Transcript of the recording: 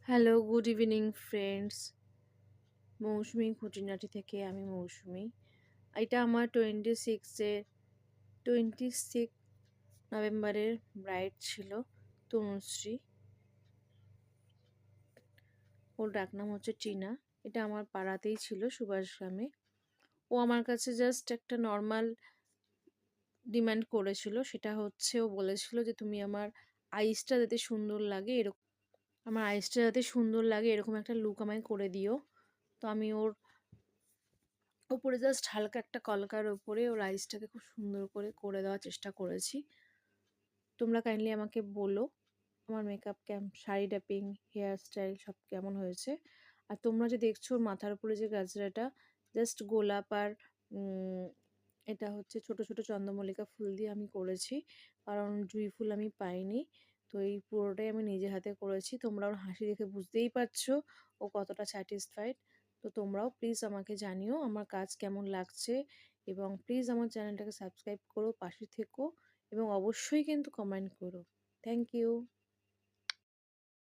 Hello, good evening friends. Mousumi খুঁটিনাটি থেকে আমি মৌসুমি। এটা আমার 26 নভেম্বরের ব্রাইড ছিল তনুশ্রী। ওর ডাকনাম হচ্ছে টিনা। এটা আমার পাড়াতেই ছিল, সুভাষগ্রামে। ও আমার কাছে জাস্ট একটা নর্মাল ডিমান্ড করেছিল। সেটা হচ্ছে, ও বলেছিল যে তুমি আমার আইসটা যাতে সুন্দর লাগে এরকম, এরকম একটা লুক আমায় করে দিও। তো আমি ওর ওপরে জাস্ট হালকা একটা কলকার ওপরে ওর আইসটাকে খুব সুন্দর করে করে দেওয়ার চেষ্টা করেছি। তোমরা কাইন্ডলি আমাকে বলো আমার মেকআপ শাড়ি ট্যাপিং, হেয়ার স্টাইল সব কেমন হয়েছে। আর তোমরা যে দেখছো ওর মাথার উপরে যে গাজরাটা, জাস্ট গোলাপ আর এটা হচ্ছে ছোট ছোট চন্দ্রমল্লিকা ফুল দিয়ে আমি করেছি, কারণ জুঁই ফুল আমি পাইনি। তো এই পুরোটাই আমি নিজে হাতে করেছি। তোমরা ওর হাসি দেখে বুঝতেই পারছো ও কতটা স্যাটিসফাইড। তো তোমরাও প্লিজ আমাকে জানিও আমার কাজ কেমন লাগছে, এবং প্লিজ আমার চ্যানেলটাকে সাবস্ক্রাইব করো, পাশে থেকো, এবং অবশ্যই কিন্তু কমেন্ট করো। Thank you.